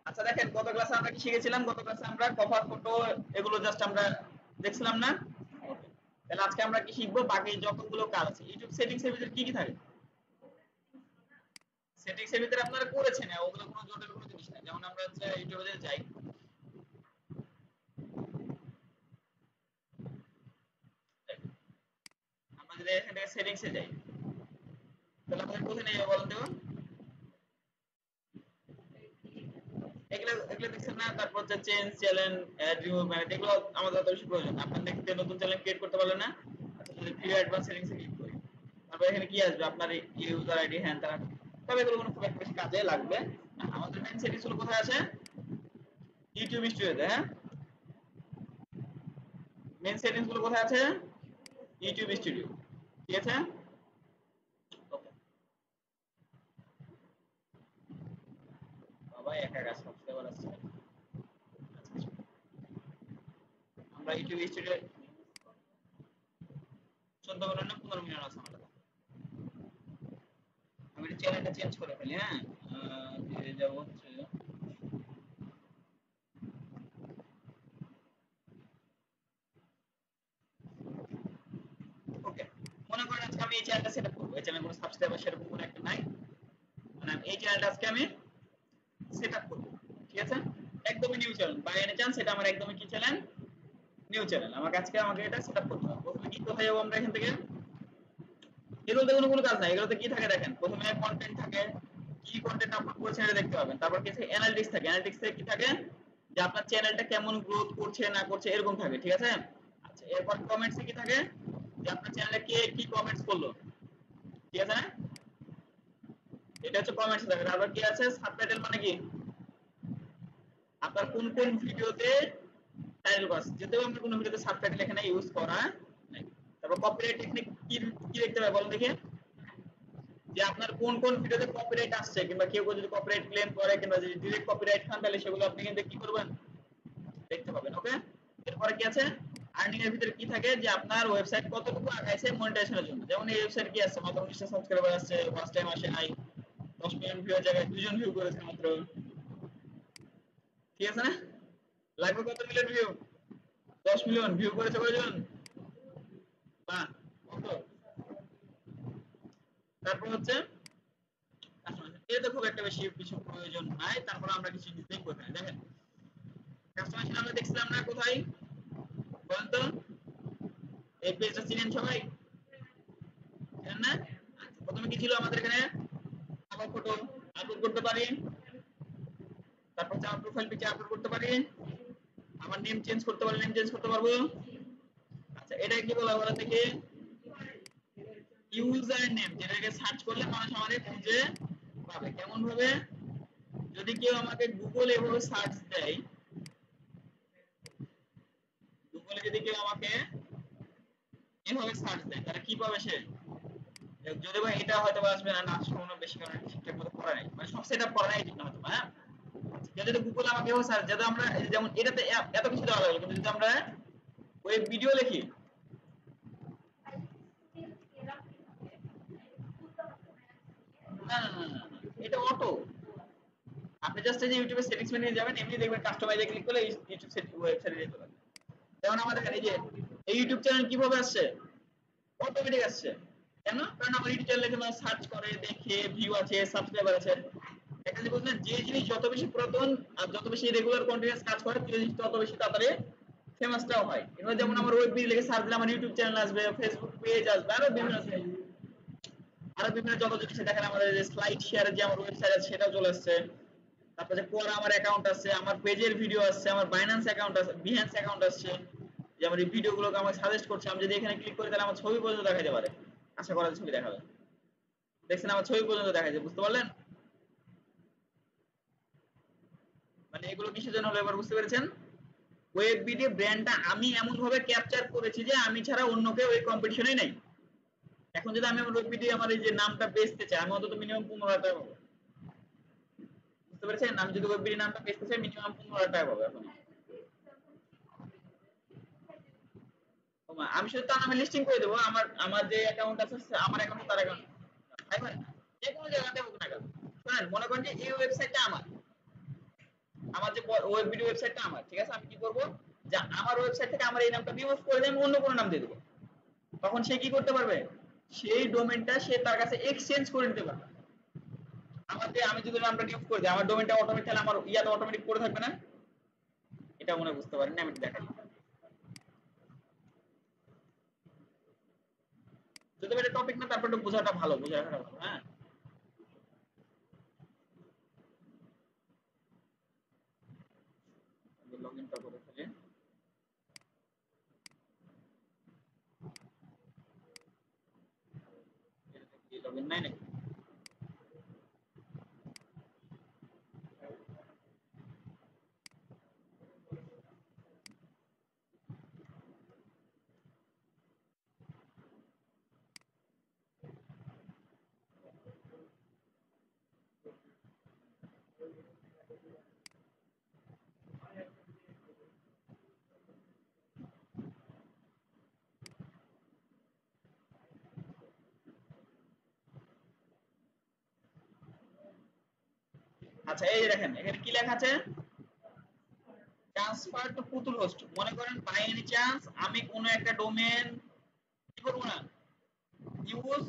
আচ্ছা দেখেন গত ক্লাসে আমরা কি শিখেছিলাম, গত ক্লাসে আমরা কভার ফটো এগুলো জাস্ট আমরা দেখছিলাম না। তাহলে আজকে আমরা কি শিখবো, বাকি যতগুলো কাজ আছে ইউটিউব সেটিংস এর ভিতরে কি কি থাকে। সেটিংস এর ভিতরে আপনারা করেছেন, ওগুলো কোনো জটিল কোনো জিনিস না। যেমন আমরা হচ্ছে ইউটিউবে যাই, আমরা যদি এখান থেকে সেটিংস এ যাই, তাহলে আমাদের কোথায় নেবে বলেন তো। এগুলো এগুলো দেখছেন না, তারপর হচ্ছে চেঞ্জ চ্যানেল, অ্যাড রিমুভ, মানে এগুলো আমাদের অত বেশি প্রয়োজন না। আপনার দেখতে নতুন চ্যানেল ক্রিয়েট করতে পারলেন না। আচ্ছা যদি ভিউ অ্যাডভান্স সেটিংস এ ক্লিক করি, তারপর এখানে কি আসবে, আপনার ইউজার আইডি হ্যান তারা, তবে এগুলো কোনো খুব একটা বেশি কাজে লাগবে না। আমাদের মেইন সেটিংস গুলো কোথায় আছে, ইউটিউব স্টুডিওতে। হ্যাঁ, মেইন সেটিংস গুলো কোথায় আছে, ইউটিউব স্টুডিও। ঠিক আছে, ওকে। বাবা একা একা সাবস্ক্রাইবার আছে। আমরা ইউটিউব স্টুডিও 14 মিলিয়ন না 15 মিলিয়ন আছে আমাদের। আমি চ্যানেলটা চেঞ্জ করে ফেলি। হ্যাঁ, দিয়ে যাব হচ্ছে, ওকে। মনে করেন আজকে আমি এই চ্যানেলটা সেটআপ করব, এই চ্যানেলে কোনো সাবস্ক্রাইবার সেরকম কোনো একটা নাই, মানে এই চ্যানেলটা আজকে আমি সেটআপ করব। ঠিক আছে, একদমই new channel by any chance, এটা আমার একদমই কি চ্যানেল, নিউ চ্যানেল। আমাকে এটা সেটআপ করতে হবে। প্রথমে কি কোথায় যাব আমরা, এখান থেকে এগুলোতে কোনো কাজ নাই। এগুলোতে কি থাকে দেখেন, প্রথমে কন্টেন্ট থাকে, কি কন্টেন্ট আপলোড করছেন এটা দেখতে পাবেন। তারপর কিছু অ্যানালিটিক্স থাকে, অ্যানালিটিক্স এ কি থাকে, যে আপনার চ্যানেলটা কেমন গ্রোথ করছে না করছে এরকম থাকে। ঠিক আছে, আচ্ছা এরপর কমেন্টস এ কি থাকে, যে আপনার চ্যানেলে কে কি কমেন্টস করলো। ঠিক আছে না, এটা হচ্ছে কমেন্টস থাকে। তারপর কি আছে, সাবটাইটেল, মানে কি আপনার কোন কোন ভিডিওতে টাইটেল করা আছে, যদিও আমরা কোনো ভিডিওতে সাবটাইটেল এখানে ইউজ করা নাই। তারপর কপিরাইট টেকনিক কি কি দেখতে হবে বলেন দেখি, যে আপনার কোন কোন ভিডিওতে কপিরাইট আসছে, কিংবা কেউ যদি কপিরাইট ক্লেম করে কিংবা যদি ডিরেক্ট কপিরাইট খান, তাহলে সেগুলো আপনি কিন্তু কি করবেন, দেখতে পাবেন। ওকে, এরপরে কি আছে, আর্নিং এর ভিতরে কি থাকে, যে আপনার ওয়েবসাইট কতটুকু আগাইছে মনিটাইজেশনের জন্য। যেমন এই ওয়েবসাইট কি আছে, মাত্র 19টা সাবস্ক্রাইবার আছে, ওয়াচ টাইম আসে নাই, 10 মিলিয়ন ভিউ এর জায়গায় 2 জন ভিউ করেছে মাত্র। ঠিক আছে না, লাগবে কত মিলিয়ন ভিউ, 10 মিলিয়ন ভিউ করেছে কয়জন, বাহ কত। তারপর হচ্ছে এটা খুব একটা বেশি কিছু প্রয়োজন নাই। তারপর আমরা কিছু জিনিস দেখবো এখানে দেখেন, কাস্টমাইজেশন আমরা দেখছিলাম না কোথায় বলেন তো, এই পেজটা চিনেন সবাই, জানেন না। আচ্ছা, প্রথমে কি ছিল আমাদের এখানে, আমার ফটো আপলোড করতে পারি, তারপর হচ্ছে আমার প্রোফাইল পিকচার আপলোড করতে পারি, আমার নেম চেঞ্জ করতে পারি, নেম চেঞ্জ করতে পারবো। আচ্ছা এটা কি বলা বলা থেকে, ইউজার নেম, যেটাকে সার্চ করলে মানুষ আমাদের খুঁজে পাবে। কেমন ভাবে, যদি কেউ আমাকে গুগল এভাবে সার্চ দেয়, গুগলে যদি কেউ আমাকে এভাবে সার্চ দেয়, তাহলে কি পাবে সে, যদি ভাই এটা হয়তো আসবে না, না সম্ভাবনা বেশি, কারণ ঠিকঠাক মতো করা নাই, মানে সব সেটআপ করা নাই ঠিক না হয়তো। হ্যাঁ, যদি গুগল আমাকে এভাবে সার্চ, যদি আমরা যেমন এটাতে এত কিছু দেওয়া লাগলো, কিন্তু যদি আমরা ওয়েব ভিডিও লিখি, না না না না, এটা অটো, আপনি জাস্ট এই যে ইউটিউবে সেটিংস মেনুতে যাবেন, এমনি দেখবেন কাস্টমাইজে ক্লিক করলে ইউটিউব সেট ওয়েবসাইটে যেতে পারবেন। যেমন আমাদের এখানে এই যে এই ইউটিউব চ্যানেল কিভাবে আসছে, অটোমেটিক আসছে। কেন, কারণ আমার ইউটিউব চ্যানেল এখানে সার্চ করে দেখে ভিউ আছে, সাবস্ক্রাইবার আছে। এখানে বলছেন যে জিনিস যত বেশি পুরাতন আর যত বেশি রেগুলার কন্টিনিউয়াস কাজ করে, সেই জিনিস তত বেশি তাড়াতাড়ি ফেমাসটাও হয়। এবার যেমন আমার ওয়েব ভিডিও লিখে সার্চ দিলে আমার ইউটিউব চ্যানেল আসবে, ফেসবুক পেজ আসবে, আরো বিভিন্ন যত জিনিস দেখেন, আমাদের যে স্লাইড শেয়ারের যে আমার ওয়েবসাইট আছে সেটাও চলে আসছে। তারপরে কোরা আমার অ্যাকাউন্ট আছে, আমার পেজের ভিডিও আসছে, আমার বাইন্যান্স অ্যাকাউন্ট আছে, বিহেন্স অ্যাকাউন্ট আসছে, যে আমার এই ভিডিওগুলোকে আমাকে সাজেস্ট করছে। আমি যদি এখানে ক্লিক করি, তাহলে আমার ছবি পর্যন্ত দেখা যেতে পারে, আশা করা যায় ছবি দেখাবে। দেখছেন, আমার ছবি পর্যন্ত দেখা যায়, বুঝতে পারলেন, মানে এগুলো কিসের জন্য হলো এবার বুঝতে পেরেছেন। ওয়েব ভিডিও ব্র্যান্ডটা আমি এমন ভাবে ক্যাপচার করেছি যে আমি ছাড়া অন্য কেউ এই কম্পিটিশনেই নাই। এখন যদি আমি আমার ওয়েব ভিডিও আমার এই যে নামটা বেচতে চাই, আমি অন্তত মিনিমাম 15,000 টাকা পাবো। বুঝতে পেরেছেন, আমি যদি ওয়েব ভিডিও নামটা বেচতে চাই, মিনিমাম 15,000 টাকা পাবো এখন। আমি শুধু তার নামে লিস্টিং করে দেবো, আমার আমার যে অ্যাকাউন্ট আছে আমার অ্যাকাউন্ট তার অ্যাকাউন্ট, তাই না, যে কোনো জায়গাতে হোক না কেন। শুনেন, মনে করেন যে এই ওয়েবসাইটটা আমার, আমার যে ওয়েব ভিডিও ওয়েবসাইটটা আমার, ঠিক আছে, আমি কি করব যে আমার ওয়েবসাইট থেকে আমার এই নামটা রিমুভ করে দিয়ে আমি অন্য কোনো নাম দিয়ে দেব। তখন সে কি করতে পারবে, সেই ডোমেইনটা সে তার কাছে এক্সচেঞ্জ করে নিতে পারবে। আমি যদি নামটা রিমুভ করে দিই আমার ডোমেইনটা অটোমেটিক, তাহলে আমার ইয়াটা অটোমেটিক পড়ে থাকবে না? এটা মনে বুঝতে পারেন না, আমি দেখাই। যদি এটা টপিক না, তারপর একটু বোঝাটা ভালো, বোঝা রাখাটা ভালো। হ্যাঁ, লগইনটা করে ফেলি। এটা কি লগইন নাই নাকি? আচ্ছা, এই যে দেখেন এখানে কি লেখা আছে, ট্রান্সফার টু পুতুল হোস্ট। মনে করেন বাই এনি চান্স আমি কোনো একটা ডোমেন কি করব না, ইউজ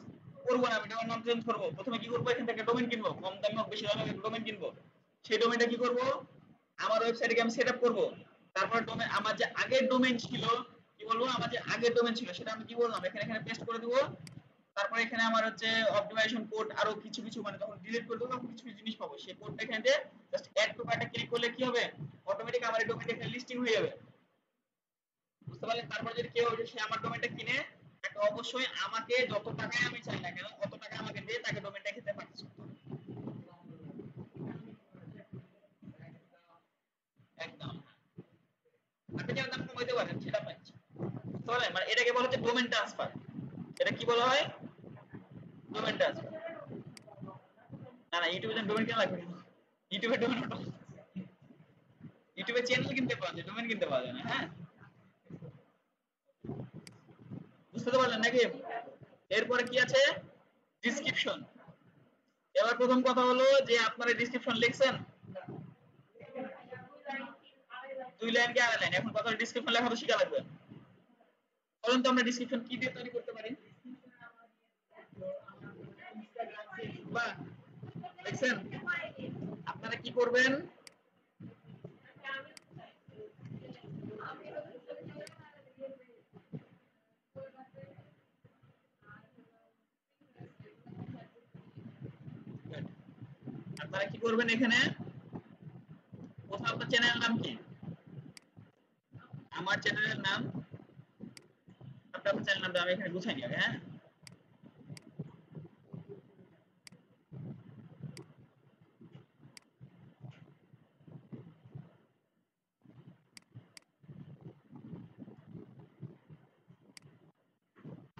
করব না, আমি ডোমেন নাম চেঞ্জ করব। প্রথমে কি করব, এখান থেকে ডোমেন কিনবো, কম দামে হোক বেশি দামে হোক ডোমেন কিনবো। সেই ডোমেনটা কি করব, আমার ওয়েবসাইটে আমি সেটআপ করব। তারপর ডোমেন, আমার যে আগের ডোমেন ছিল, কি বলবো, আমার যে আগের ডোমেন ছিল সেটা আমি কি বললাম, এখানে এখানে পেস্ট করে দিব। তারপর এখানে আমার হচ্ছে অপটিমাইজেশন কোড আরো কিছু কিছু, মানে যখন ডিলিট করে দেবো তখন কিছু কিছু জিনিস পাবো। সেই কোডটা এখানে দিয়ে জাস্ট অ্যাড টু কার্টে ক্লিক করলে কি হবে, অটোমেটিক আমার এই ডোমেনটা এখানে লিস্টিং হয়ে যাবে। বুঝতে পারলেন? তারপর যদি কেউ সে আমার ডোমেনটা কিনে, তাকে অবশ্যই আমাকে যত টাকায় আমি চাই না কেন অত টাকা আমাকে দিয়ে তাকে ডোমেনটা কিনতে পারতেছে। একদম, আপনি যেমন দাম কমাইতে পারেন সেটা পাচ্ছি। বুঝতে পারলেন? মানে এটাকে বলা হচ্ছে ডোমেন ট্রান্সফার। এটা কি বলা হয়, ডোমেন ট্রান্সফার। না না, ইউটিউবে ডোমেন কেন লাগবে, ইউটিউবে ডোমেন, ইউটিউবে চ্যানেল কিনতে পাওয়া যায়, ডোমেন কিনতে পাওয়া যায় না। হ্যাঁ, বুঝতে তো পারলেন নাকি? এরপরে কি আছে, ডিসক্রিপশন। এবার প্রথম কথা হলো যে আপনারা ডিসক্রিপশন লিখছেন 2 লাইন কি আড়াই লাইন, এখন কথা হলো ডিসক্রিপশন লেখা তো শিখা লাগবে। বলুন তো আমরা ডিসক্রিপশন কি দিয়ে তৈরি করতে পারি? বাহ, দেখছেন? আপনারা কি করবেন, আপনারা কি করবেন, এখানে কোথাও আপনার চ্যানেলের নাম কি, আমার চ্যানেলের নাম, আপনার চ্যানেল নামটা আমি এখানে গুছাই নি আগে। হ্যাঁ,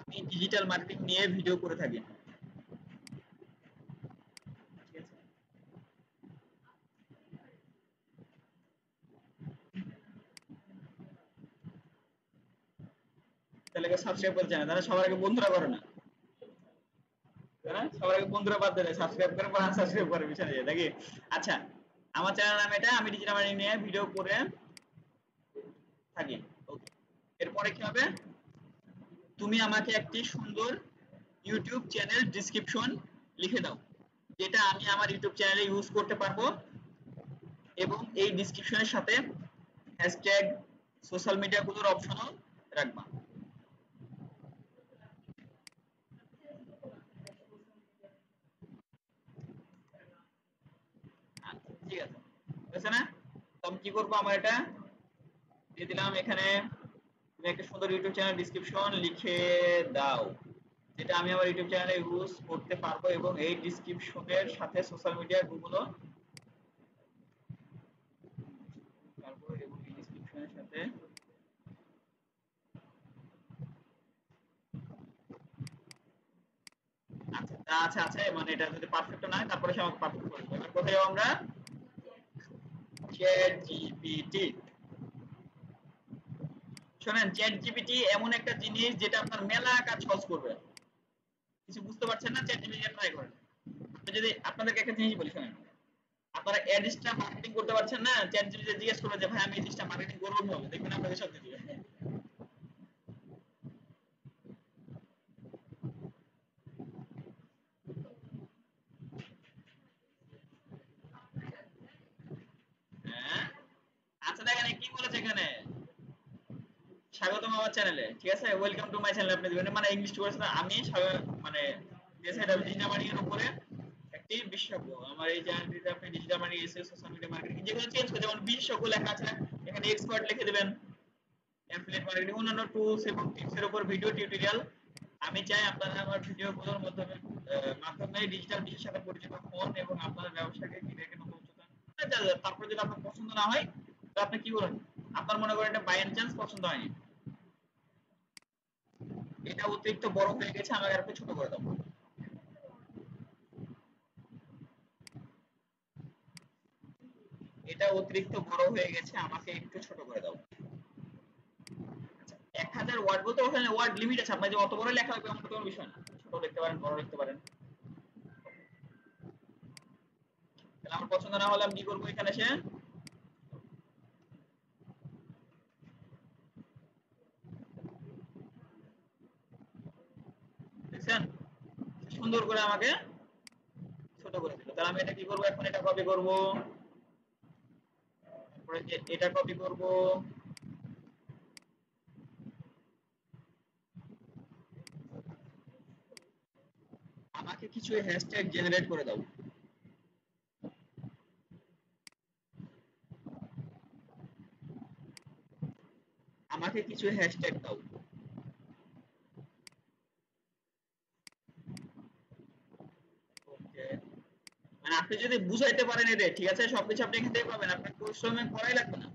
আমি ডিজিটাল মার্কেটিং নিয়ে ভিডিও করে থাকি, ঠিক আছে? তাহলে সাবস্ক্রাইব করে জানা, তারা সবার আগে বন্ধুরা করে না, তাই না? সবার আগে বন্ধুরা বাদ দেয়, সাবস্ক্রাইব করে পর আনসাবস্ক্রাইব করে পিছনে যায় নাকি? আচ্ছা, আমার চ্যানেল নাম এটা, আমি ডিজিটাল মার্কেটিং নিয়ে ভিডিও করে থাকি। ওকে, এরপরে কি হবে, তুমি আমাকে একটি সুন্দর ইউটিউব চ্যানেল ডেসক্রিপশন লিখে দাও, যেটা আমি আমার ইউটিউব চ্যানেলে ইউজ করতে পারবো, এবং এই ডেসক্রিপশনের সাথে হ্যাশট্যাগ সোশ্যাল মিডিয়া গুলোর অপশনও রাখবা। আচ্ছা, ঠিক আছে, বুঝছে না? তো আমি কি করবো, আমার এটা দিয়ে দিলাম এখানে, তুমি একটা সুন্দর ইউটিউব চ্যানেল ডেসক্রিপশন লিখে দাও, যেটা আমি আমার ইউটিউব চ্যানেলে ইউজ করতে পারবো, এবং এই ডেসক্রিপশনের সাথে সোশ্যাল মিডিয়া গুলো পারবো, এবং এই ডেসক্রিপশনের সাথে আচ্ছা আছে, মানে এটা যদি পারফেক্ট না হয় তারপরে সে আমাকে পারফেক্ট করে দেবে। এবার কোথায় যাবো আমরা, চ্যাট জিপিটি। শোনেন, চ্যাট জিপিটি এমন একটা জিনিস যেটা আপনার মেলা কাজ সহজ করবে। কিছু বুঝতে পারছেন না, চ্যাট জিপিটি ট্রাই করেন। আপনি যদি, আপনাদেরকে একটা জিনিস বলি শোনেন, আপনারা অ্যাডসটা মার্কেটিং করতে পারছেন না, চ্যাট জিপিটি জিজ্ঞেস করবে যে ভাই আমি এই জিনিসটা মার্কেটিং করব কিভাবে, দেখবেন আপনাদের সাথে দিবে। হ্যাঁ আচ্ছা দেখেন কি বলেছে এখানে, স্বাগতম আমার চ্যানেলে, ঠিক আছে, ওয়েলকাম টু মাই চ্যানেল আপনি দিবেন, মানে ইংলিশ করেছেন, আমি মানে ডিজিটাল মার্কেটিং এর উপরে একটি বিশেষজ্ঞ, আমার এই চ্যানেলটিতে আপনি digital marketing, SEO, social media marketing যেগুলো চেঞ্জ করে, যেমন বিশেষজ্ঞ লেখা আছে এখানে এক্সপার্ট লিখে দিবেন, অ্যাফিলিয়েট মার্কেটিং অন্যান্য টুলস এবং টিপস এর উপর ভিডিও টিউটোরিয়াল। আমি চাই আপনারা আমার ভিডিওগুলোর মাধ্যমে ডিজিটাল বিশ্বের সাথে পরিচিত হন এবং আপনার ব্যবসাকে ধীরে ধীরে নতুন উচ্চতায়। তারপরে যদি আপনার পছন্দ না হয় তো আপনি কি করুন, আপনার মনে করেন এটা বাই চান্স পছন্দ হয়নি, এটা অতিরিক্ত বড় হয়ে গেছে, আমাকে আর একটু ছোট করে দাও, এটা অতিরিক্ত বড় হয়ে গেছে, আমাকে একটু ছোট করে দাও। 1000 ওয়ার্ড বলতে ওখানে ওয়ার্ড লিমিট আছে, আপনার যে অত বড় লেখা হবে এমন কোনো বিষয় না, ছোট লিখতে পারেন, বড় লিখতে পারেন। তাহলে আমার পছন্দ না হলে আমি কি করবো, এখানে এসে দেখছেন সুন্দর করে আমাকে ছোট করে দিল। তাহলে আমি এটা কি করবো, এখন এটা কপি করব, তারপরে এটা কপি করব, আমাকে কিছু হ্যাশট্যাগ জেনারেট করে দাও, আমাকে কিছু হ্যাশট্যাগ দাও। ওকে, মানে আপনি যদি বুঝাইতে পারেন এদের, ঠিক আছে, সবকিছু আপনি এখান থেকে পাবেন, আপনার পরিশ্রমে করাই লাগবে না।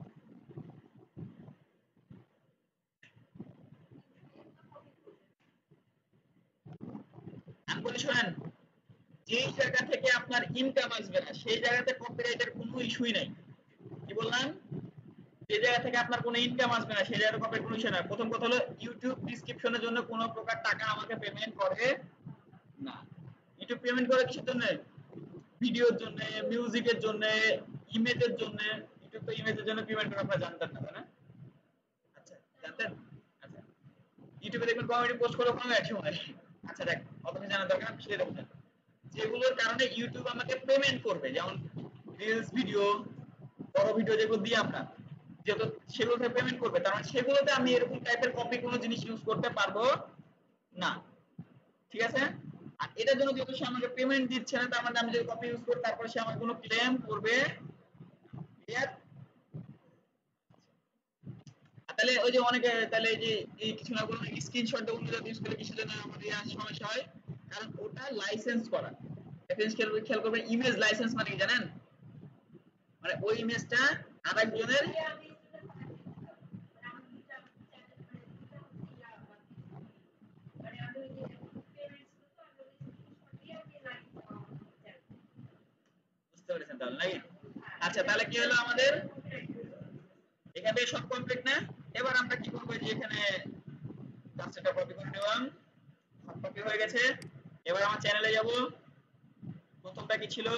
আমি বলি শোনেন, যেই জায়গা থেকে আপনার ইনকাম আসবে না সেই জায়গাতে কপিরাইটের কোনো ইস্যুই নাই। কি বললাম, যে জায়গা থেকে আপনার কোনো ইনকাম আসবে না সেই জায়গাতে কপিরাইট কোনো ইস্যু না। প্রথম কথা হলো ইউটিউব প্রেসক্রিপশনের জন্য কোনো প্রকার টাকা আমাকে পেমেন্ট করে না। ইউটিউব পেমেন্ট করে কিসের জন্য, ভিডিওর জন্য, মিউজিকের জন্য, ইমেজের জন্য। ইউটিউব তো ইমেজের জন্য পেমেন্ট করে, আপনারা জানতেন না তাই না? আচ্ছা জানতেন, আচ্ছা ইউটিউবে দেখবেন কমেডি পোস্ট করে কোনো অ্যাকশন হয়, আচ্ছা দেখ অত কিছু জানার দরকার না, সেটা বুঝেন যেগুলোর কারণে ইউটিউব আমাকে পেমেন্ট করবে, যেমন রিলস ভিডিও, বড় ভিডিও যেগুলো দিই আমরা, যেহেতু সেগুলোতে পেমেন্ট করবে, তার মানে সেগুলোতে আমি এরকম টাইপের কপি কোনো জিনিস ইউজ করতে পারবো না, ঠিক আছে। আর এটার জন্য যেহেতু সে আমাকে পেমেন্ট দিচ্ছে না, তার মানে আমি যদি কপি ইউজ করি তারপরে সে আমাকে কোনো ক্লেম করবে, ক্লিয়ার। তাহলে ওই যে অনেকে তাহলে এই যে এই কিছু না বলুন স্ক্রিনশট দিয়ে অন্য ইউজ করলে কিসের জন্য আমাদের সমস্যা হয়, কারণ ওটা লাইসেন্স করা। একটা জিনিস খেয়াল করবেন, ইমেজ লাইসেন্স মানে কি জানেন, মানে ওই ইমেজটা আরেকজনের, বুঝতে পেরেছেন তাহলে নাকি? আচ্ছা তাহলে কি হলো আমাদের, এখান থেকে সব কমপ্লিট না? এবার আমরা কি করবো, যে এখানে কাজটা কপি করে নিলাম, সব কপি হয়ে গেছে। এবার আমার চ্যানেলে যাব, প্রথমটা কি ছিল,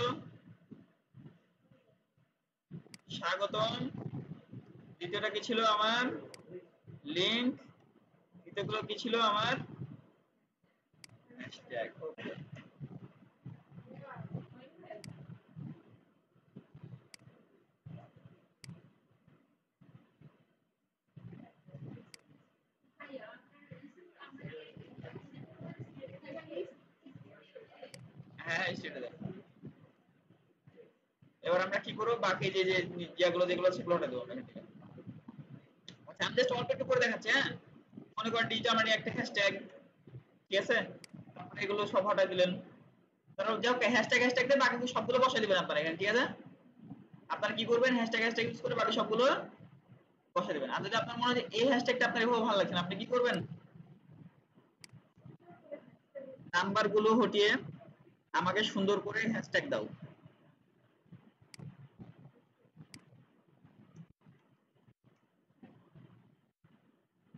স্বাগতম, দ্বিতীয়টা কি ছিল আমার লিংক, তৃতীয়গুলো কি ছিল আমার হ্যাশট্যাগ। ওকে, হ্যাঁ সেটা দেখ। এবার আমরা কি করবো, বাকি যে যে যেগুলো যেগুলো সেগুলো দেবো আমরা এখান থেকে। আচ্ছা আমি জাস্ট অল্প একটু করে দেখাচ্ছি, হ্যাঁ, মনে করেন ডিজিটাল মানে একটা হ্যাশট্যাগ, ঠিক আছে, তারপরে এগুলো সব হটাই দিলেন, তারপর যাও হ্যাশট্যাগ হ্যাশট্যাগ দিয়ে বাকি সবগুলো বসাই দিবেন আপনারা এখানে, ঠিক আছে। আপনারা কি করবেন, হ্যাশট্যাগ হ্যাশট্যাগ ইউজ করে বাকি সবগুলো বসাই দিবেন। আর যদি আপনার মনে হয় যে এই হ্যাশট্যাগটা আপনার এভাবে ভালো লাগছে না, আপনি কি করবেন, নাম্বার গুলো হটিয়ে আমাকে সুন্দর করে হ্যাশট্যাগ দাও,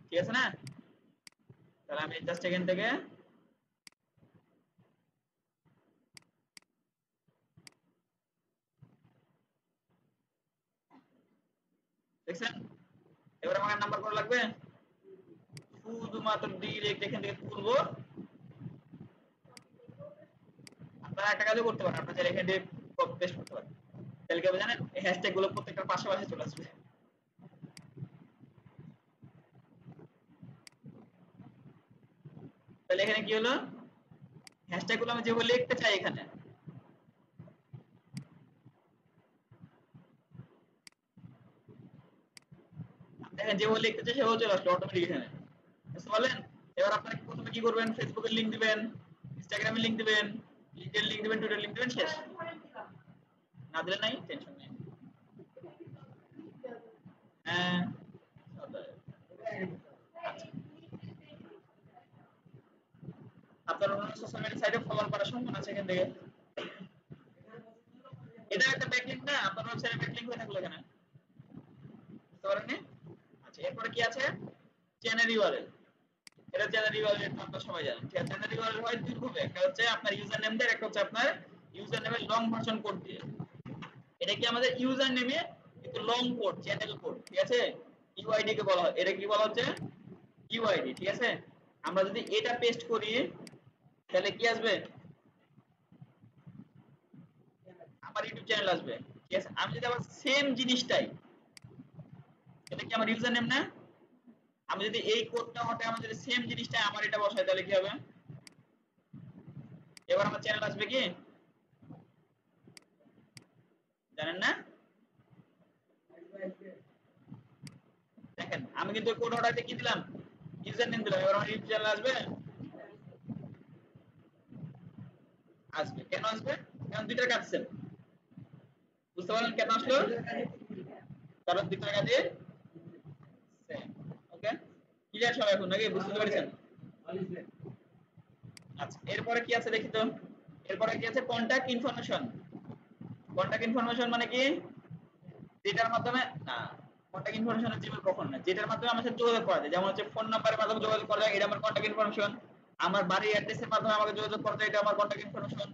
ঠিক আছে না? তাহলে আমি জাস্ট এখান থেকে দেখছেন? এবার আমাকে নাম্বার করা লাগবে, শুধুমাত্র ডিরেক্ট এখান থেকে তুলবো। আপনারা একটা কাজও করতে পারেন, আপনারা এখান থেকে কপি পেস্ট করতে পারেন। তাহলে কি হবে জানেন, এই হ্যাশট্যাগ গুলো প্রত্যেকটার পাশে পাশে চলে আসবে। তাহলে এখানে কি হলো, হ্যাশট্যাগ গুলো আমি যেভাবে লিখতে চাই এখানে, দেখেন যেভাবে লিখতে চাই সেভাবে চলে আসলো অটোমেটিক এখানে, বুঝতে পারলেন? এবার আপনারা প্রথমে কি করবেন, ফেসবুকের লিংক দিবেন, ইনস্টাগ্রামের লিংক দিবেন, লিংকডইন লিংক দিবেন, টুইটার লিংক দিবেন, শেষ। না দিলে নাই, টেনশন নেই। হ্যাঁ, আপনার অন্যান্য সোশ্যাল মিডিয়া সাইটে ফলো করার সম্ভাবনা আছে এখান থেকে। এটা একটা ব্যাকলিংক না, আপনার ওয়েবসাইটে ব্যাকলিংক হয়ে থাকলো এখানে, বুঝতে পারেননি? আচ্ছা, এরপরে কি আছে, চ্যানেল ইউআরএল। এটা চ্যানেল ইউআরএল, এটা আপনারা সবাই জানেন। ঠিক আছে, চ্যানেল ইউআরএল হয় দুই ভাবে, একটা হচ্ছে আপনার ইউজার নেম দিয়ে, একটা হচ্ছে আপনার ইউজার নেমের লং ভার্সন কোড দিয়ে। এটা কি আমাদের ইউজার নেমে কিন্তু লং কোড, চ্যানেল কোড, ঠিক আছে, ইউআইডি কে বলা হয়। এটা কি বলা হচ্ছে, ইউআইডি, ঠিক আছে। আমরা যদি এটা পেস্ট করি তাহলে কি আসবে, আমার ইউটিউব চ্যানেল আসবে, ঠিক আছে। আমি যদি আবার সেম জিনিসটাই, এটা কি আমার ইউজার নেম না, আমি যদি এই কোডটা হটে আমি যদি সেম জিনিসটা আমার এটা বসাই তাহলে কি হবে, এবার আমার চ্যানেল আসবে কি জানেন না? দেখেন আমি কিন্তু কোড হটাতে কি দিলাম, ইউজার নেম দিলাম, এবার আমার ইউটিউব চ্যানেল আসবে, আসবে। কেন আসবে, কারণ দুইটার কাজ সেম। বুঝতে পারলেন কেন আসলো, কারণ দুইটার কাজে সেম। ওকে, ক্লিয়ার সবাই এখন নাকি, বুঝতে পেরেছেন? আচ্ছা, এরপরে কি আছে দেখি তো, এরপরে কি আছে, কন্টাক্ট ইনফরমেশন। কন্টাক্ট ইনফরমেশন মানে কি, যেটার মাধ্যমে না, কন্টাক্ট ইনফরমেশন হচ্ছে কখন না, যেটার মাধ্যমে আমার সাথে যোগাযোগ করা যায়, যেমন হচ্ছে ফোন নাম্বারের মাধ্যমে যোগাযোগ করা যায়, এটা আমার কন্টাক্ট ইনফরমেশন। আমার বাড়ির অ্যাড্রেসের মাধ্যমে আমাকে যোগাযোগ করা যায়, এটা আমার কন্টাক্ট ইনফরমেশন।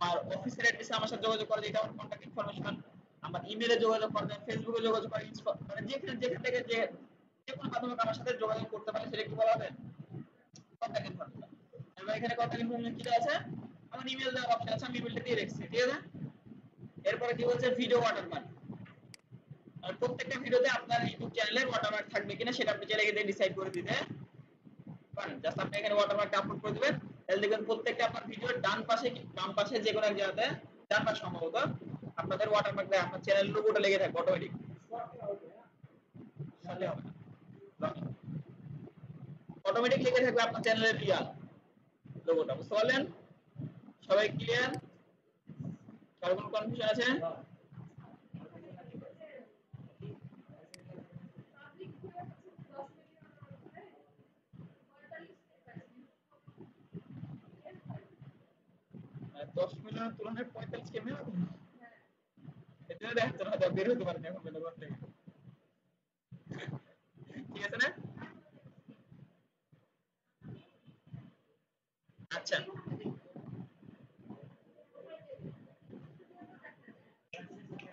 আমার অফিসের অ্যাড্রেসে আমার সাথে যোগাযোগ করা যায়, এটা আমার কন্টাক্ট ইনফরমেশন। আমার ইমেইলে যোগাযোগ করা যায়, ফেসবুকে যোগাযোগ করা, মানে যেখানে যেখান থেকে যে যে কোনো মাধ্যমে আমার সাথে যোগাযোগ করতে পারে সেটা কি বলা হবে, কন্টাক্ট ইনফরমেশন। এবার এখানে কন্টাক্ট ইনফরমেশন কি দেওয়া আছে, আমার ইমেল দেওয়ার অপশন আছে, আমি ইমেলটা দিয়ে রেখেছি, ঠিক আছে। এরপরে কি বলছে, ভিডিও ওয়াটারমার্ক। আর প্রত্যেকটা ভিডিওতে আপনার ইউটিউব চ্যানেলের ওয়াটারমার্ক থাকবে কিনা সেটা আপনি চাইলে এখানে ডিসাইড করে দিতে পারেন। জাস্ট আপনি এখানে ওয়াটারমার্কটা আপলোড করে দিবেন, তাহলে দেখবেন প্রত্যেকটা আপনার ভিডিওর ডান পাশে কি বাম পাশে যে কোনো এক জায়গাতে, ডান পাশে সম্ভবত আপনাদের ওয়াটারমার্ক দেয়, আপনার চ্যানেল লোগোটা লেগে থাকবে অটোমেটিক। সাথে হবে না, অটোমেটিক লেগে থাকবে আপনার চ্যানেলের রিয়াল লোগোটা, বুঝতে পারলেন? সবাই ক্লিয়ার? কারো কোনো কনফিউশন আছে? 10 মিলিয়নের তুলনায় 45 কেমনে হবে? এটা দেখতে হবে, বের হতে পারেন এখন বের করতে, ঠিক আছে না? আচ্ছা,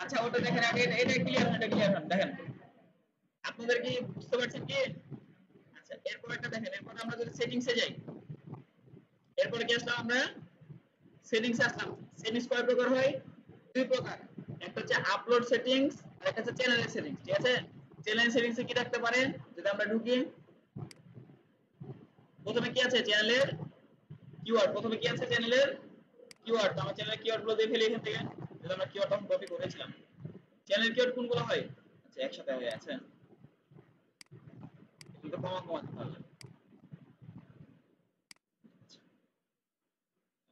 আচ্ছা ওটা দেখেন আগে, এটা ক্লিয়ার হন, এটা ক্লিয়ার হন, দেখেন আপনাদের কি বুঝতে পারছেন কি? আচ্ছা, এরপর একটা দেখেন, এরপর আমরা যদি সেটিংসে যাই, এরপরে কি আসলাম আমরা, সেটিংসে আসলাম। সেটিংস কয় প্রকার হয়, দুই প্রকার, একটা হচ্ছে আপলোড সেটিংস আর একটা হচ্ছে চ্যানেলের সেটিংস, ঠিক আছে। চ্যানেল সেটিংসে কি রাখতে পারেন, যদি আমরা ঢুকি, প্রথমে কি আছে চ্যানেলের কিওয়ার্ড, প্রথমে কি আছে চ্যানেলের কিওয়ার্ড, আমার চ্যানেলের কিওয়ার্ড গুলো দেখে এখান থেকে, যদি আমরা কিওয়ার্ড তখন কপি করেছিলাম, চ্যানেল কিওয়ার্ড কোনগুলো হয়, আচ্ছা একসাথে হয়ে আছে, এগুলো কমা কমা দিতে হবে।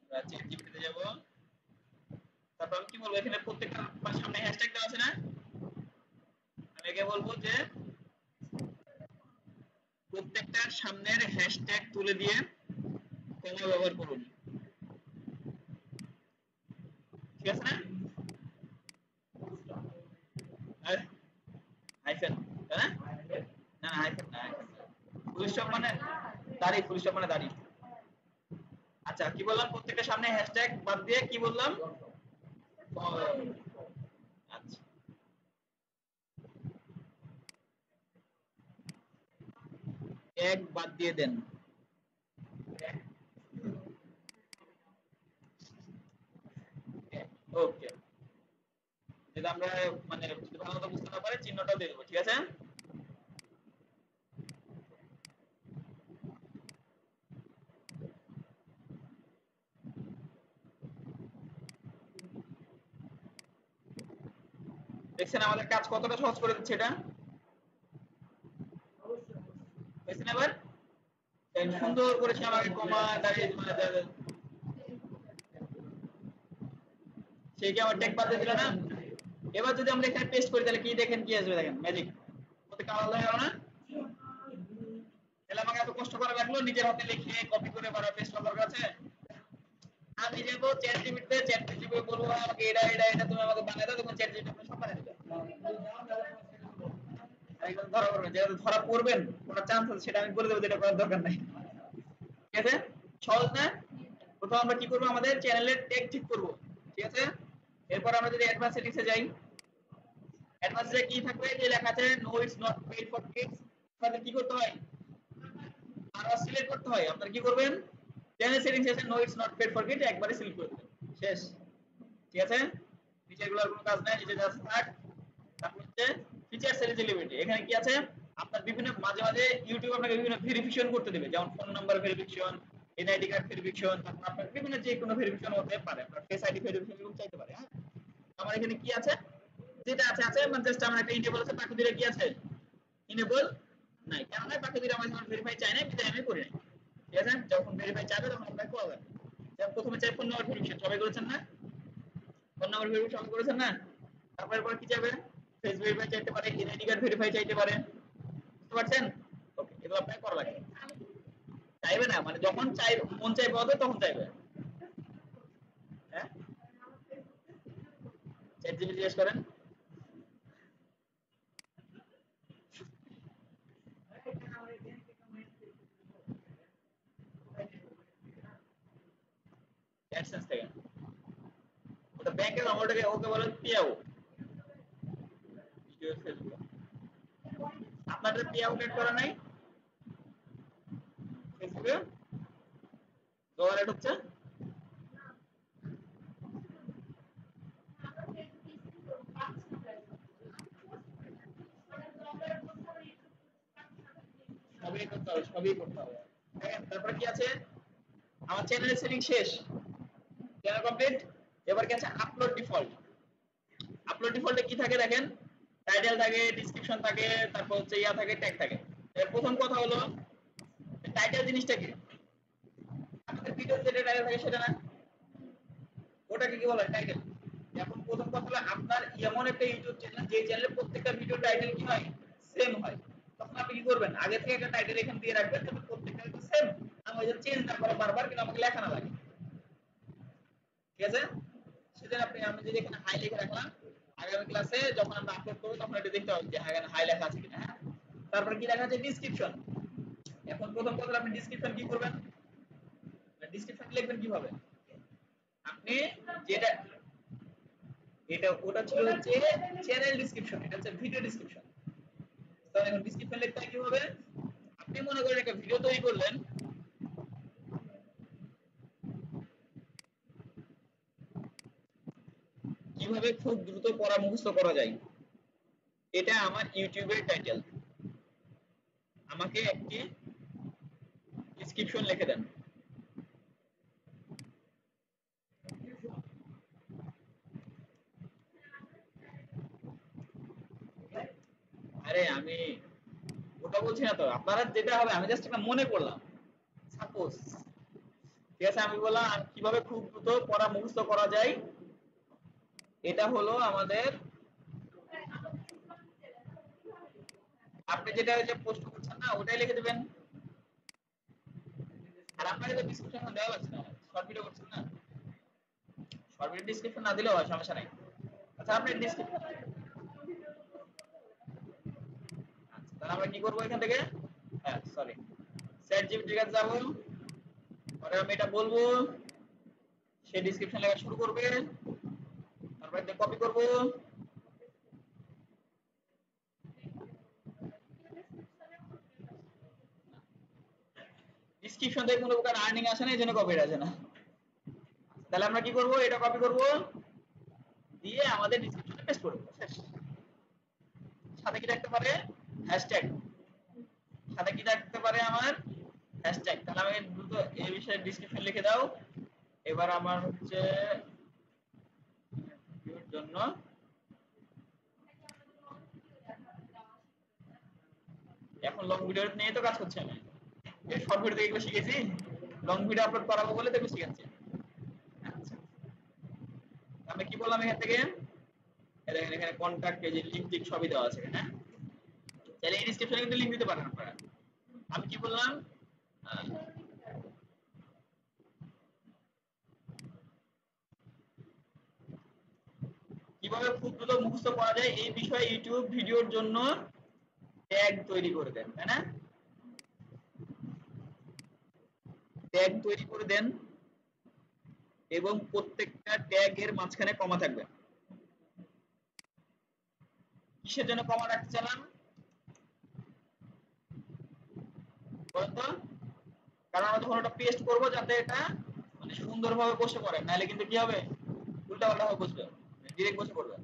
আমরা চ্যাট জিপিটিতে যাব, তারপর আমি কি বলবো, এখানে প্রত্যেকটা সামনে হ্যাশট্যাগ দেওয়া আছে না, আমি আগে বলবো যে প্রত্যেকটার সামনের হ্যাশট্যাগ তুলে দিয়ে কমা ব্যবহার করুন, ঠিক আছে না? হাইফেন, তাই না? না হাইফেন না, ফুল স্টপ মানে দাড়ি, ফুল স্টপ মানে দাড়ি। আচ্ছা, কি বললাম, প্রত্যেকটা সামনে হ্যাশট্যাগ বাদ দিয়ে কি বললাম, আচ্ছা এক বাদ দিয়ে দেন। ওকে, যদি আমরা মানে যদি ভালো মতো বুঝতে না পারি চিহ্নটাও দিয়ে দেবো, ঠিক আছে। দেখছেন আমাদের কাজ কতটা সহজ করে দিচ্ছে এটা, দেখছেন এবার সুন্দর করে সে আমাকে কমা দাঁড়িয়ে সে কি আমার ট্যাগ বাদ দিয়ে দিল না। এবার যদি আমরা এখানে পেস্ট করি তাহলে কি দেখেন, কি আসবে দেখেন, ম্যাজিক কত কালার হয়ে গেল না। তাহলে আমাকে এত কষ্ট করে লাগলো নিজের হাতে লিখে কপি করে বারবার পেস্ট করার কাছে। আমি যাব চ্যাট জিপিটিতে, চ্যাট জিপিটি বলবো আমাকে এটা এটা এটা তুমি আমাকে বানিয়ে দাও, তখন চ্যাট জিপিটি সব বানিয়ে দেবে। একদম ধরা পড়বেন, যেটা ধরা পড়বেন কোনো চান্স আছে সেটা আমি বলে দেবো, যেটা করার দরকার নাই, ঠিক আছে। সহজ না। প্রথম আমরা কি করব, আমাদের চ্যানেলের ট্যাগ ঠিক করব, ঠিক আছে। এরপর আমরা যদি অ্যাডভান্স সেটিংসে যাই, অ্যাডভান্সে কি থাকবে, যে লেখা আছে no it's not paid for kids, আপনাদের কি করতে হয়, আর সিলেক্ট করতে হয়। আপনারা কি করবেন, চ্যানেল সেটিংস এসে no it's not paid for kids একবারে সিলেক্ট করে দেবেন, শেষ, ঠিক আছে। নিচেরগুলোর কোনো কাজ নাই, নিচে জাস্ট থাক। তারপর হচ্ছে ফিচার্স এলিজিবিলিটি, এখানে কি আছে, আপনার বিভিন্ন মাঝে মাঝে ইউটিউব আপনাকে বিভিন্ন ভেরিফিকেশন করতে দেবে, যেমন phone number verification, NID card verification, তারপর আপনার বিভিন্ন যে কোনো ভেরিফিকেশন হতে পারে, আপনার ফেস আইডি ভেরিফিকেশন চাইতে পারে, হ্যাঁ। আমার এখানে কি আছে, যেটা আছে আছে, মানে জাস্ট আমার একটা ইনেবল আছে, বাকি দুটো কি আছে, ইনেবল নাই। কেন নাই, বাকি দুটো আমার ভেরিফাই চাই না, বিধায় আমি করি নাই, ঠিক আছে। যখন ভেরিফাই চাইবে তখন আপনাকে করা যাবে। যেমন প্রথমে চাই ফোন নাম্বার ভেরিফিকেশন, সবাই করেছেন না, ফোন নাম্বার ভেরিফাই সবাই করেছেন না। তারপরে পর কি যাবে, ফেস ভেরিফাই চাইতে পারে, এনআইডি কার্ড ভেরিফাই চাইতে পারে, বুঝতে পারছেন। ওকে, এগুলো আপনাকে করা লাগবে, চাইবে না মানে যখন চাই মন চাইবে হবে তখন চাইবে, হ্যাঁ। চ্যাট জিপিটি জিজ্ঞেস করেন। অ্যাডসেন্স থেকে ওটা ব্যাংকের ওটাকে ওকে বলে পিয়াও, ভিডিও ফেসবুক। আপনাদের পিয়াও এড করা নাই ফেসবুকে, ডলার এড হচ্ছে। সবই করতে হবে, সবই করতে হবে, দেখেন। তারপরে কি আছে, আমার চ্যানেলের সেটিং শেষ, চ্যানেল কমপ্লিট। এবার কি আছে, আপলোড ডিফল্ট। আপলোড ডিফল্টে কি থাকে দেখেন, টাইটেল থাকে, ডেসক্রিপশন থাকে, তারপর হচ্ছে ইয়া থাকে, ট্যাগ থাকে। এর প্রথম কথা হলো টাইটেল জিনিসটা কি, আমাদের ভিডিও যেটা টাইটেল থাকে সেটা না, ওটাকে কি বলে টাইটেল। এখন প্রথম কথা হলো আপনার এমন একটা ইউটিউব চ্যানেল যে চ্যানেলে প্রত্যেকটা ভিডিও টাইটেল কি হয়, সেম হয়, তখন আপনি কি করবেন, আগে থেকে একটা টাইটেল এখানে দিয়ে রাখবেন যাতে প্রত্যেকটা তো সেম, আমি ওই চেঞ্জ না করে বারবার কিন্তু আমাকে লেখা না লাগে, ঠিক আছে। সেজন্য আমি যদি এখানে হাই লিখে রাখলাম, আগামী ক্লাসে যখন আমরা আপলোড করব তখন এটা দেখতে হবে যে এখানে হাই লেখা আছে কিনা, হ্যাঁ। তারপরে কি লেখা আছে, ডেসক্রিপশন। এখন প্রথম কথা আপনি ডেসক্রিপশন কি করবেন, ডেসক্রিপশন লিখবেন কিভাবে, আপনি যেটা, এটা ওটা ছিল হচ্ছে চ্যানেল ডেসক্রিপশন, এটা হচ্ছে ভিডিও ডেসক্রিপশন। তাহলে এখন ডেসক্রিপশন লিখতে হয় কিভাবে, আপনি মনে করেন একটা ভিডিও তৈরি করলেন, কিভাবে খুব দ্রুত পড়া মুখস্থ করা যায়, এটা আমার ইউটিউবের টাইটেল, আমাকে একটি ডেসক্রিপশন লিখে দেন। আরে আমি ওটা বলছি না তো, আপনারা যেটা হবে আমি জাস্ট একটা মনে করলাম, সাপোজ, ঠিক আছে। আমি বললাম কিভাবে খুব দ্রুত পড়া মুখস্থ করা যায়, এটা হলো আমাদের, আপনি যেটা যে পোস্ট করছেন না ওটাই লিখে দিবেন। আর আপনাকে তো ডিসক্রিপশন দেওয়া লাগছে না, শর্ট ভিডিও করছেন না, শর্ট ভিডিও ডিসক্রিপশন না দিলেও হয়, সমস্যা নাই। আচ্ছা আপনি ডিসক্রিপশন, আচ্ছা তাহলে আমরা কি করবো এখান থেকে, হ্যাঁ সরি, চ্যাট জিপিটির কাছে যাবো, পরে আমি এটা বলবো, সে ডিসক্রিপশন লেখা শুরু করবে, তারপর এটা কপি করব, ডেসক্রিপশন থেকে কোনো প্রকার আর্নিং আসে না, এজন্য কপিরাইট আসে না। তাহলে আমরা কি করব, এটা কপি করব, দিয়ে আমাদের ডেসক্রিপশনে পেস্ট করব, শেষ। সাথে কি রাখতে পারে, হ্যাশট্যাগ, সাথে কি রাখতে পারে আমার হ্যাশট্যাগ। তাহলে আমি দ্রুত এই বিষয়ে ডেসক্রিপশন লিখে দাও। এবার আমার হচ্ছে ভিডিওর জন্য এখন লং ভিডিও নিয়ে তো কাজ করছি আমি, এই শর্ট ভিডিও থেকে এগুলো শিখেছি, লং ভিডিও আপলোড করাবো বলে তো এগুলো শিখাচ্ছি। আচ্ছা, আমি কি বললাম এখান থেকে, দেখেন এখানে কন্টাক্ট পেজ, লিংক টিক সবই দেওয়া আছে এখানে। তাহলে এই ডেসক্রিপশনে কিন্তু লিংক দিতে পারেন আপনারা। আমি কি বললাম, কিভাবে খুব দ্রুত মুখস্থ করা যায় এই বিষয়ে ইউটিউব ভিডিওর জন্য ট্যাগ তৈরি করে দেন, তাই না? ট্যাগ তৈরি করে দেন এবং প্রত্যেকটা ট্যাগ এর মাঝখানে কমা থাকবে। কিসের জন্য কমা রাখতে চালাম বলেন তো? কারণ আমরা যখন ওটা পেস্ট করব যাতে এটা মানে সুন্দরভাবে বসে পড়ে, নাহলে কিন্তু কি হবে, উল্টা পাল্টা হয়ে বসবে, ডিরেক্ট বসে পড়বে।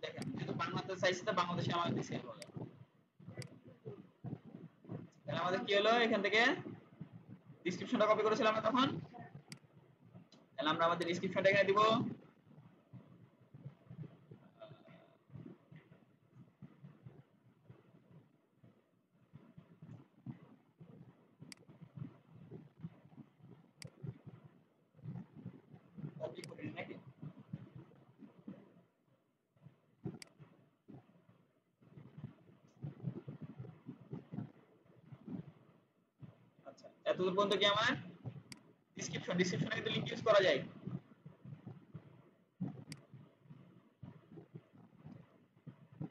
দেখেন যেহেতু বাংলাতে চাইছি তো বাংলাদেশে আমাদের দিছে হবে। তাহলে আমাদের কি হলো, এখান থেকে ডেসক্রিপশনটা কপি করেছিলাম আমরা তখন, তাহলে আমরা আমাদের ডেসক্রিপশনটা এখানে দিব। কপি করে নাকি, আচ্ছা এতদূর পর্যন্ত কি আমার ডেসক্রিপশনে কিন্তু লিংক ইউজ করা যায়।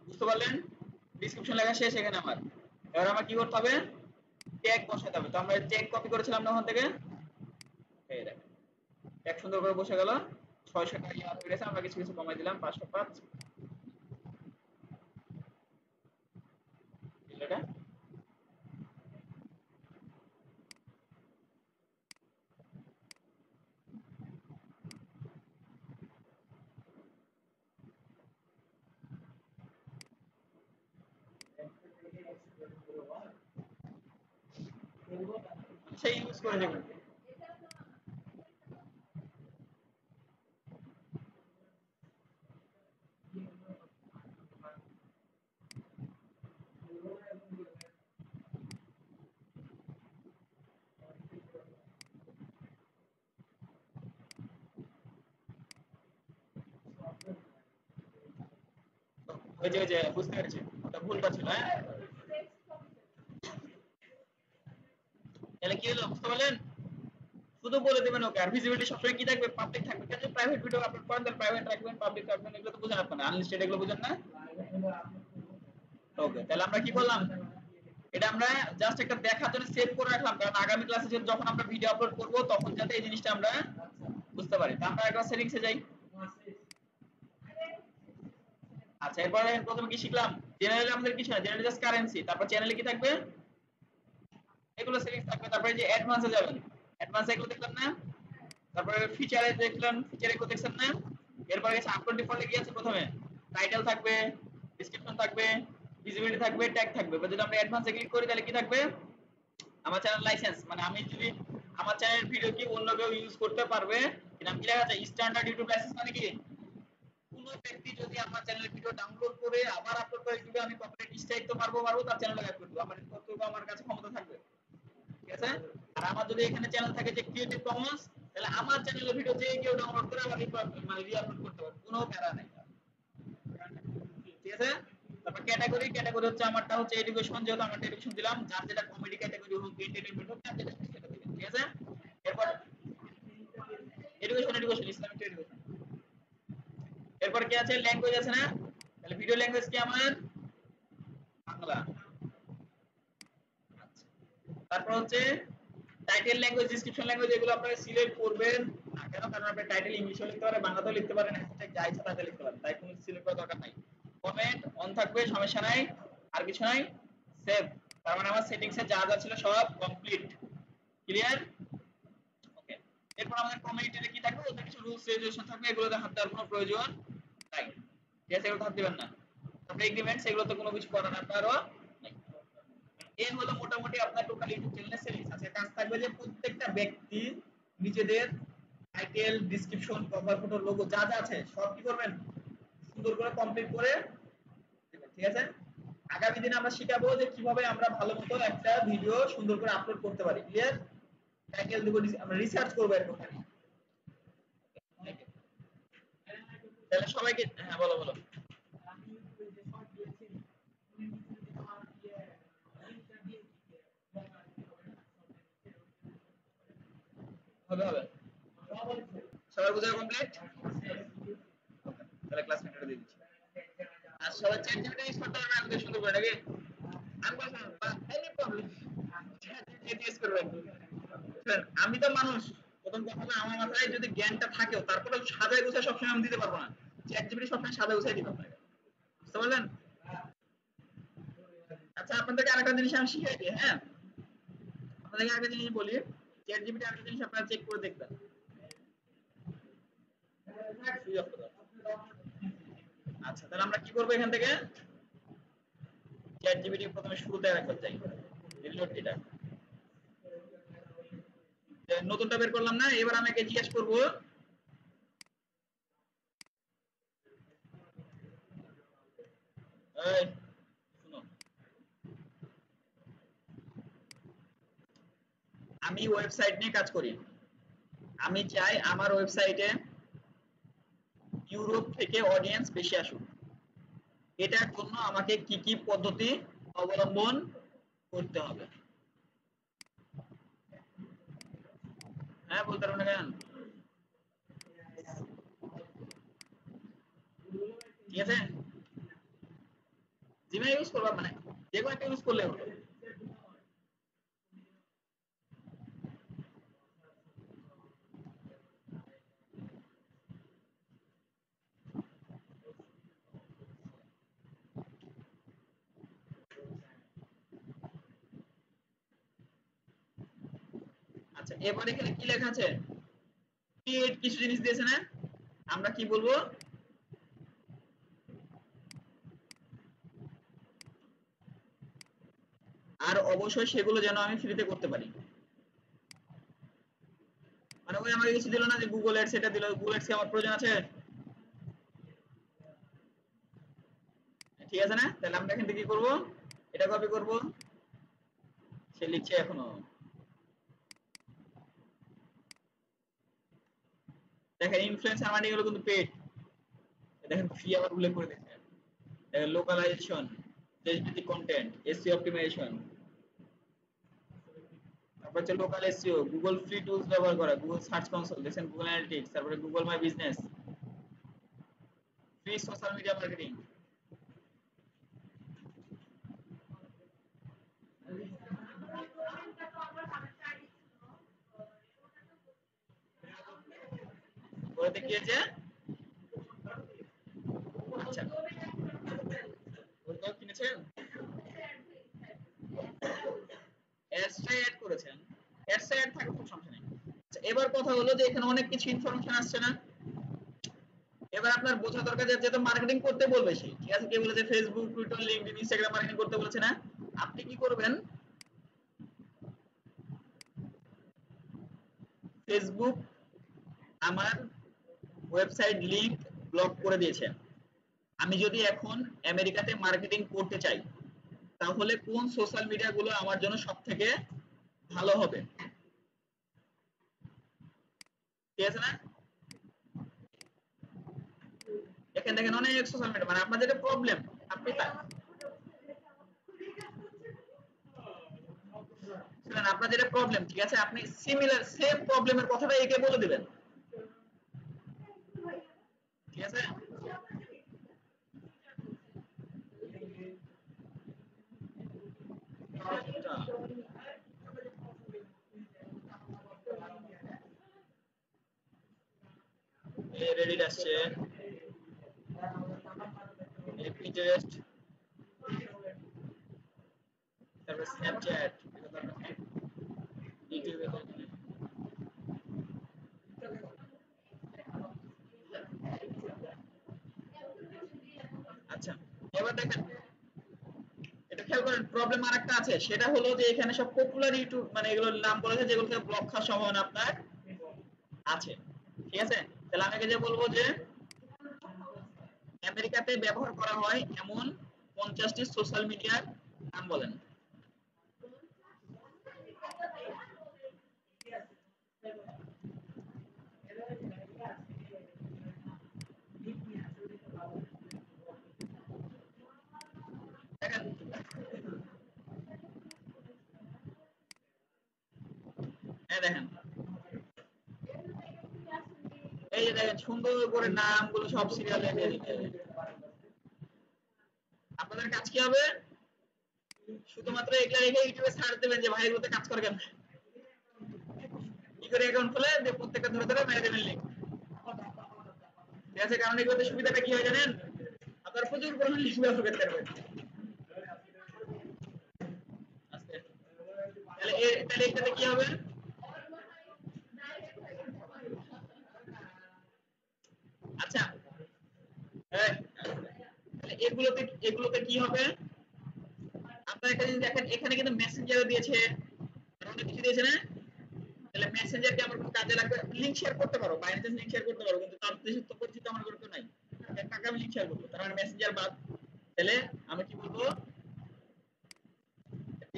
বুঝতে পারলেন? ডেসক্রিপশন লেখা শেষ এখানে আমার। এবার আমার কি করতে হবে, ট্যাগ বসাতে হবে। তো আমরা ট্যাগ কপি করেছিলাম না ওখান থেকে, এই দেখেন ট্যাগ সুন্দর করে বসে গেল। 600 টাকা ইয়ার হয়ে গেছে, আমরা কিছু কিছু কমাই দিলাম, 505 এটা। সেই ইউজ করে দেখুন। ওই যে বুঝতে পেরেছি, ওটা ভুলটা ছিল। হ্যাঁ, তাহলে কি হলো বুঝতে পারলেন? শুধু বলে দেবেন ওকে, আর ভিজিবিলিটি সবসময় কি থাকবে, পাবলিক থাকবে। কেন প্রাইভেট ভিডিও আপলোড করেন তাহলে প্রাইভেট রাখবেন, পাবলিক রাখবেন, এগুলো তো বুঝেন আপনারা, আনলিস্টেড এগুলো বুঝেন না। ওকে, তাহলে আমরা কি করলাম, এটা আমরা জাস্ট একটা দেখার জন্য সেভ করে রাখলাম, কারণ আগামী ক্লাসে যখন আমরা ভিডিও আপলোড করব তখন যাতে এই জিনিসটা আমরা বুঝতে পারি। তো আমরা একবার সেটিংসে যাই। আচ্ছা, এরপরে প্রথমে কি শিখলাম, জেনারেলে আমাদের কিছু না, জেনারেল জাস্ট কারেন্সি, তারপর চ্যানেলে কি থাকবে, এগুলো সেটিংস থাকবে। তারপরে যে অ্যাডভান্সে যাবেন, অ্যাডভান্সে এগুলো দেখলেন না, তারপরে ফিচারে দেখলেন, ফিচারে এগুলো দেখছেন না। এরপরে গেছে আপলোড ডিফল্টে কি আছে, প্রথমে টাইটেল থাকবে, ডেসক্রিপশন থাকবে, ভিজিবিলিটি থাকবে, ট্যাগ থাকবে। এবার যদি আমরা অ্যাডভান্সে ক্লিক করি তাহলে কি থাকবে, আমার চ্যানেল লাইসেন্স, মানে আমি যদি আমার চ্যানেলের ভিডিও কি অন্য কেউ ইউজ করতে পারবে কিনা, কি লেখা আছে, স্ট্যান্ডার্ড ইউটিউব লাইসেন্স, মানে কি কোন ব্যক্তি যদি আমার চ্যানেলের ভিডিও ডাউনলোড করে আবার আপলোড করে ইউটিউবে, আমি কপিরাইট স্ট্রাইক তো পারবো তার চ্যানেলে অ্যাড করব, আমার কতটুকু আমার কাছে ক্ষমতা থাকবে, ঠিক আছে। আর আমার যদি এখানে চ্যানেল থাকে যে ক্রিয়েটিভ কমন্স, তাহলে আমার চ্যানেলের ভিডিও যে কেউ ডাউনলোড করে আবার মানে রি-আপলোড করতে পারবে, কোনো প্যারা নাই, ঠিক আছে। তারপর ক্যাটাগরি, ক্যাটাগরি হচ্ছে আমারটা হচ্ছে এডুকেশন, যেহেতু আমরা এডুকেশন দিলাম, যার যেটা কমেডি ক্যাটাগরি হোক, এন্টারটেইনমেন্ট হোক, যার যেটা সেটা দিবেন, ঠিক আছে। এরপর এডুকেশন, এডুকেশন ইসলামিক এডুকেশন। এরপর কি আছে, ল্যাঙ্গুয়েজ আছে না, তাহলে ভিডিও ল্যাঙ্গুয়েজ কি আমার বাংলা। আচ্ছা, তারপর হচ্ছে টাইটেল ল্যাঙ্গুয়েজ, ডেসক্রিপশন ল্যাঙ্গুয়েজ এগুলো আপনারা সিলেক্ট করবেন না কেন? কারণ আপনি টাইটেল ইংলিশেও লিখতে পারেন, বাংলাতেও লিখতে পারেন, হ্যাশট্যাগ যা ইচ্ছা তাতে লিখতে পারেন, তাই কোনো সিলেক্ট করার দরকার নাই। কমেন্ট অন থাকবে, সমস্যা নাই, আর কিছু নাই, সেভ। তার মানে আমার সেটিংসে যা যা ছিল সব কমপ্লিট, ক্লিয়ার? ওকে, এরপর আমাদের কমিউনিটিতে কি থাকবে? ওদের কিছু রুলস রেগুলেশন থাকবে, এগুলোতে হাত দেওয়ার কোনো প্রয়োজন নাই, ঠিক আছে? এগুলো হাত দিবেন না। তারপরে এগ্রিমেন্টস, এগুলোতে কোনো কিছু করার আপনারও নাই। এই হলো মোটামুটি আপনার টোটাল ইউটিউব চ্যানেলের সেটিংস। আছে কাজ থাকবে যে প্রত্যেকটা ব্যক্তি নিজেদের title, description, cover photo, logo যা যা আছে সব কি করবেন? সুন্দর করে কমপ্লিট করে দিবেন, ঠিক আছে? আগামী দিনে আমরা শিখাবো যে কিভাবে আমরা ভালোমতো একটা ভিডিও সুন্দর করে আপলোড করতে পারি, ক্লিয়ার? টাইটেল দেব, আমরা রিসার্চ করব এরকম। তাহলে সবাইকে, হ্যাঁ বলো বলো। হবে হবে, সবার বোঝা কমপ্লিট? তাহলে ক্লাস মেটরে দিয়ে দিচ্ছি। আর সবাই চ্যাট জিপিটি ইউজ করতে পারবে আমাদের সুন্দর করে নাকি? আমি বললাম any problem, chat GPT use করবেন। আমি তো মানুষ, প্রথম কথা হলো আমার মাথায় যদি জ্ঞানটা থাকেও তারপরে সাজায় গুছায় সবসময় আমি দিতে পারবো না। চ্যাট জিপিটি সবসময় সাজায় গুছায় দিতে পারবে, বুঝতে পারলেন? আচ্ছা, আপনাদেরকে আরেকটা জিনিস আমি শিখিয়ে দিই, হ্যাঁ? আপনাদেরকে আরেকটা জিনিস বলি, চ্যাট জিপিটি আরেকটা জিনিস আপনারা চেক করে দেখবেন। আচ্ছা, তাহলে আমরা কি করবো? এখান থেকে চ্যাট জিপিটি প্রথমে শুরুতে রাখতে চাই, রিলোড এটা, নতুনটা বের করলাম না। এবার আমাকে জিজ্ঞেস করবো, এই শুনো, আমি ওয়েবসাইট নিয়ে কাজ করি, আমি চাই আমার ওয়েবসাইটে ইউরোপ থেকে অডিয়েন্স বেশি আসুক। এটার জন্য আমাকে কি কি পদ্ধতি অবলম্বন করতে হবে? হ্যাঁ, বলতে পারবেন না কেন? ঠিক আছে, জিমেইল ইউজ করবা, মানে যে কোনো একটা ইউজ করলে হলো। আচ্ছা, এবার এখানে কি লেখা আছে? ক্রিয়েট কিছু জিনিস দিয়েছে না? আমরা কি বলবো? আর অবশ্যই সেগুলো যেন আমি ফ্রিতে করতে পারি। মানে ওই আমাকে কিছু দিল না যে গুগল অ্যাডস, এটা দিল, গুগল অ্যাডস কি আমার প্রয়োজন আছে? ঠিক আছে না? তাহলে আমরা এখান থেকে কি করব? এটা কপি করব, সে লিখছে এখনো, দেখেন ইনফ্লুয়েন্সার মার্কেটিং গুলো কিন্তু পেড, দেখেন ফ্রি আবার উল্লেখ করে দিয়েছে। দেখেন লোকালাইজেশন, পেজ ভিত্তিক কন্টেন্ট, এসইও অপটিমাইজেশন, তারপর হচ্ছে local SEO, Google free tools ব্যবহার করা, গুগল সার্চ কনসোল, দেখেন গুগল অ্যানালিটিক্স, তারপরে Google my business, free social media marketing. করে দেখিয়েছে। আচ্ছা, ওটাও কিনেছেন, অ্যাডসটা অ্যাড করেছেন, অ্যাডসটা অ্যাড থাকুক, কোনো সমস্যা নেই। আচ্ছা, এবার কথা হলো যে এখানে অনেক কিছু ইনফরমেশন আসছে না? এবার আপনার বোঝা দরকার যে যেহেতু মার্কেটিং করতে বলবে সে, ঠিক আছে? কে বলেছে? Facebook, Twitter, LinkedIn, Instagram marketing করতে বলেছে না? আপনি কি করবেন? ফেসবুক আমার ওয়েবসাইট লিংক ব্লক করে দিয়েছে। আমি যদি এখন আমেরিকাতে মার্কেটিং করতে চাই তাহলে কোন সোশ্যাল মিডিয়া গুলো আমার জন্য সব থেকে ভালো হবে? ঠিক আছে না? এখানে দেখেন অনেক সোশ্যাল মিডিয়া, মানে আপনার যেটা প্রবলেম আপনি শুনেন, আপনার যেটা প্রবলেম, ঠিক আছে, আপনি সিমিলার সেম প্রবলেমের কথাটা একে বলে দিবেন, ঠিক আছে? আসছে পিন্টারেস্ট, তারপর স্ন্যাপচ্যাট, ইউটিউবে আচ্ছা এবার দেখেন এটা খেয়াল করেন প্রবলেম আরেকটা আছে, সেটা হলো যে এখানে সব পপুলার ইউটিউব মানে এগুলোর নাম বলেছে যেগুলোতে ব্লক খাওয়ার সম্ভাবনা আপনার আছে। ঠিক আছে, তাহলে আমি আগে যে বলবো যে আমেরিকাতে ব্যবহার করা হয় এমন 50টি সোশ্যাল মিডিয়ার নাম বলেন। দেখেন দেখেন এই যে দেখেন সুন্দর করে নামগুলো সব সিরিয়ালে দিয়ে দিতে হবে। আপনাদের কাজ কি হবে, শুধুমাত্র এগুলা রেখে ইউটিউবে সার্চ দেবেন যে ভাই এগুলোতে কাজ করে কেন, কি করে অ্যাকাউন্ট খুলে যে প্রত্যেকটা ধরে ধরে মেরে দেবেন লিংক। ঠিক আছে, কারণ এগুলোতে সুবিধাটা কি হয় জানেন, আপনারা প্রচুর পরিমাণে লিংক ব্যবহার করতে পারবেন। আস্তে তাহলে এটাতে কি হবে, আচ্ছা এগুলোতে কি হবে, আপনারা একটা জিনিস দেখেন এখানে কিন্তু মেসেঞ্জারও দিয়েছে, অনেক কিছু দিয়েছে না, তাহলে মেসেঞ্জারকে আমার কোনো কাজে লাগবে, লিংক শেয়ার করতে পারো, বাইরে লিংক শেয়ার করতে পারো, কিন্তু তার দেশে তো পরিচিত আমার কোনো কেউ নাই, টাকা আমি লিংক শেয়ার করবো, তার মানে মেসেঞ্জার বাদ। তাহলে আমি কি বলবো,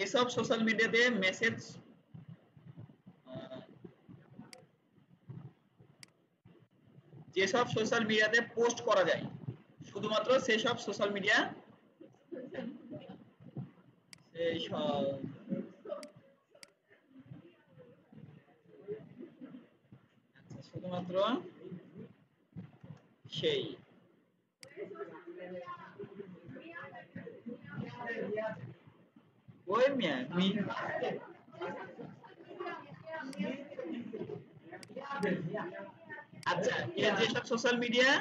এসব সোশ্যাল মিডিয়াতে মেসেজ যেসব সোশ্যাল মিডিয়াতে পোস্ট করা যায় শুধুমাত্র সেসব সোশ্যাল মিডিয়া, সেসব শুধুমাত্র সেই ওই মিয়া আচ্ছা এর যেসব সোশ্যাল মিডিয়া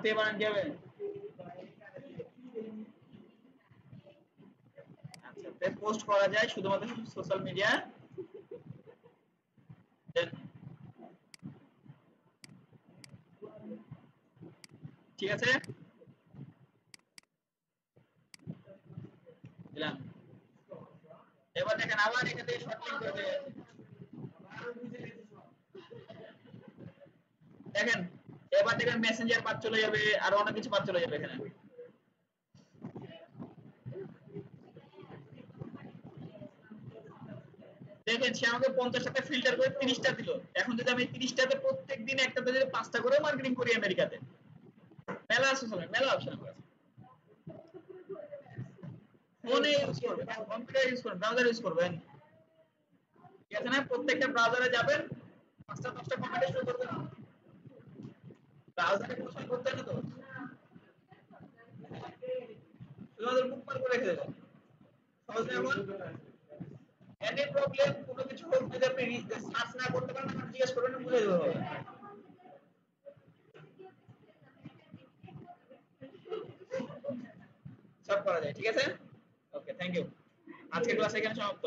তে বানান কি হবে, আচ্ছা পোস্ট করা যায় শুধুমাত্র সোশ্যাল মিডিয়া, ঠিক আছে দিলাম। এবার দেখেন আবার এখান থেকে শর্ট লিংক করে দেবে। দেখেন এবার দেখেন মেসেঞ্জার বাদ চলে যাবে আর অনেক কিছু বাদ চলে যাবে এখানে। দেখেন সে আমাকে 50টাতে ফিল্টার করে 30টা দিল, এখন যদি আমি 30টাতে প্রত্যেকদিন একটাতে যদি 5টা করে মার্কেটিং করি আমেরিকাতে, মেলা আছে মেলা অপশন আছে, ফোনে ইউজ করবেন, কম্পিউটার ইউজ করবেন, ব্রাউজার ইউজ করবেন, ঠিক আছে না, প্রত্যেকটা ব্রাউজারে যাবেন 5টা 10টা কমেন্ট শুরু করবেন, ব্রাউজারে প্রশ্ন করতে না তো শুধুমাত্র বুকমার্ক করে রেখে দেবেন, সহজ না এখন, এনি প্রবলেম কোনো কিছু হোক যদি আপনি সার্চ না করতে পারেন আমাকে জিজ্ঞেস করবেন, বুঝে দেবো হবে, সব করা যায়, ঠিক আছে। ওকে থ্যাংক ইউ, আজকের ক্লাস এখানে সমাপ্ত।